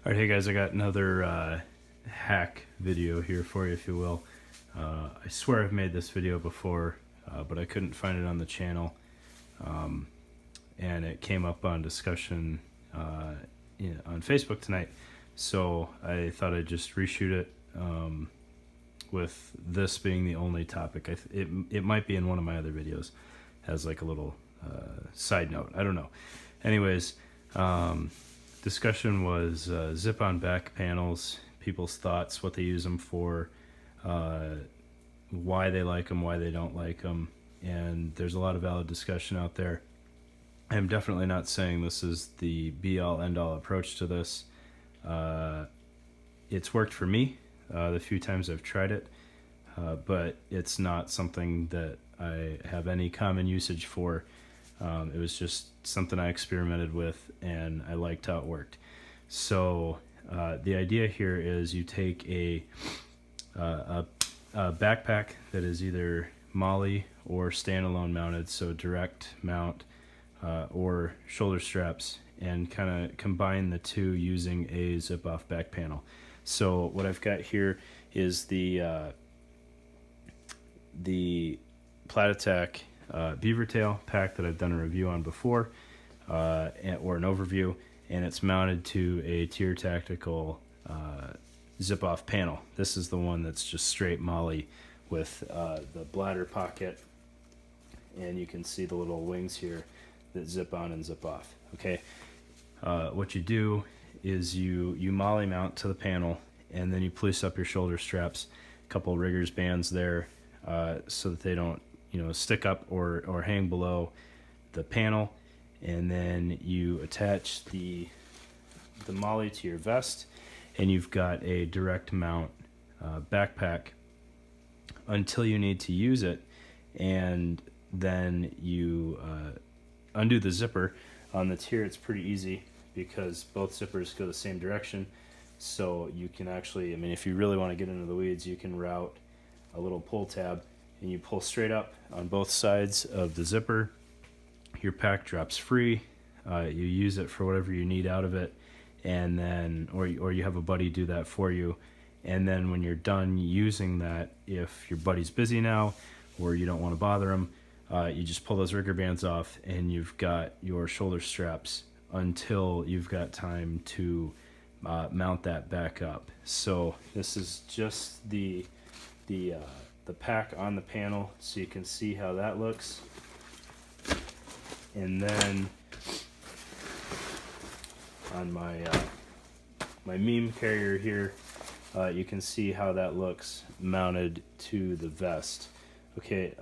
Alright, hey guys, I got another hack video here for you, if you will. I swear I've made this video before, but I couldn't find it on the channel. And it came up on discussion on Facebook tonight, so I thought I'd just reshoot it with this being the only topic. It might be in one of my other videos as like a little side note. I don't know. Anyways, discussion was zip-on back panels, people's thoughts, what they use them for, why they like them, why they don't like them, and there's a lot of valid discussion out there. I'm definitely not saying this is the be-all, end-all approach to this. It's worked for me the few times I've tried it, but it's not something that I have any common usage for. It was just something I experimented with and I liked how it worked. So the idea here is you take a backpack that is either MOLLE or standalone mounted, so direct mount or shoulder straps, and kind of combine the two using a zip-off back panel. So what I've got here is the Plat-Attack beaver tail pack that I've done a review on before, or an overview, and it's mounted to a TYR Tactical zip-off panel. This is the one that's just straight MOLLE with the bladder pocket, and you can see the little wings here that zip on and zip off. Okay, what you do is you MOLLE mount to the panel, and then you police up your shoulder straps, a couple riggers bands there, so that they don't stick up or hang below the panel, and then you attach the MOLLE to your vest, and you've got a direct mount backpack until you need to use it, and then you undo the zipper. On the TYR it's pretty easy because both zippers go the same direction, so you can actually, if you really want to get into the weeds, you can route a little pull tab and you pull straight up on both sides of the zipper. Your pack drops free. You use it for whatever you need out of it, and then or you have a buddy do that for you, and then when you're done using that, if your buddy's busy now or you don't want to bother him, you just pull those rigger bands off and you've got your shoulder straps until you've got time to mount that back up. So this is just the pack on the panel, so you can see how that looks. And then on my my meme carrier here, you can see how that looks mounted to the vest. Okay,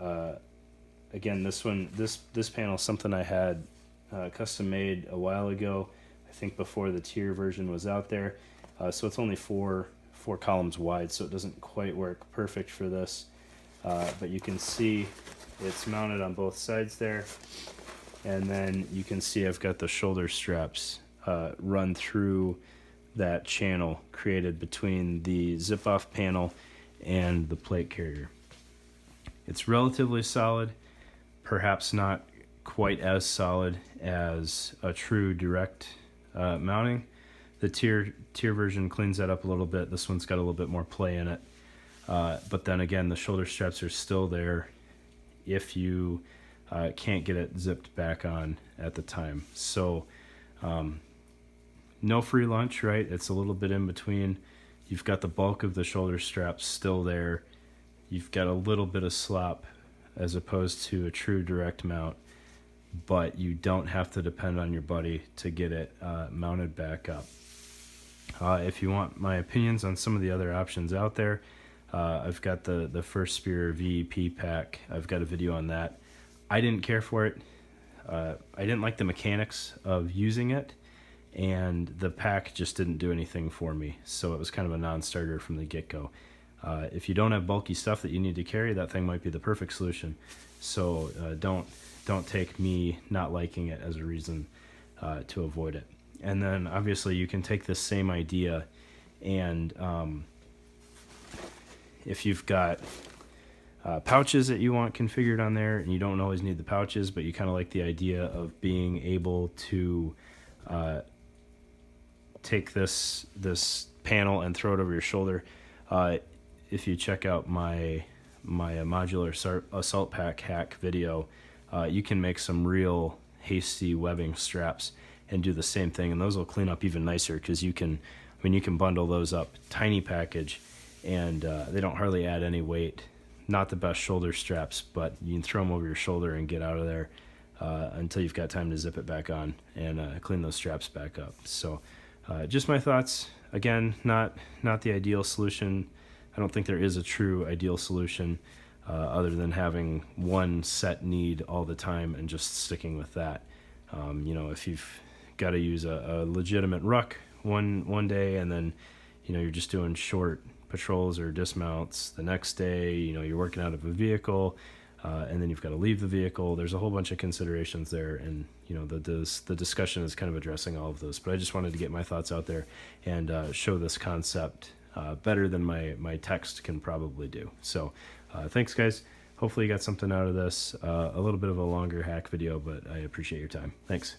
again, this panel is something I had custom made a while ago, I think before the TYR version was out there. So it's only four columns wide, so it doesn't quite work perfect for this. But you can see it's mounted on both sides there, and then you can see I've got the shoulder straps run through that channel created between the zip-off panel and the plate carrier. It's relatively solid, perhaps not quite as solid as a true direct mounting. The TYR version cleans that up a little bit. This one's got a little bit more play in it. But then again, the shoulder straps are still there if you can't get it zipped back on at the time. So no free lunch, right? It's a little bit in between. You've got the bulk of the shoulder straps still there. You've got a little bit of slop as opposed to a true direct mount, but you don't have to depend on your buddy to get it mounted back up. If you want my opinions on some of the other options out there, I've got the First Spear VEP pack. I've got a video on that. I didn't care for it. I didn't like the mechanics of using it, and the pack just didn't do anything for me, so it was kind of a non-starter from the get-go. If you don't have bulky stuff that you need to carry, that thing might be the perfect solution. So don't take me not liking it as a reason to avoid it. And then obviously you can take this same idea, and if you've got pouches that you want configured on there, and you don't always need the pouches, but you kind of like the idea of being able to take this panel and throw it over your shoulder. If you check out my modular assault pack hack video, you can make some real hasty webbing straps and do the same thing, and those will clean up even nicer because you can bundle those up, tiny package, and they don't hardly add any weight. Not the best shoulder straps, but you can throw them over your shoulder and get out of there until you've got time to zip it back on and clean those straps back up. So just my thoughts. Again, not the ideal solution. I don't think there is a true ideal solution other than having one set need all the time and just sticking with that. If you've got to use a legitimate ruck one day, and then you're just doing short patrols or dismounts the next day, you're working out of a vehicle, and then you've got to leave the vehicle. There's a whole bunch of considerations there, and the discussion is kind of addressing all of those. But I just wanted to get my thoughts out there and show this concept better than my text can probably do. So thanks, guys. Hopefully you got something out of this. A little bit of a longer hack video, but I appreciate your time. Thanks.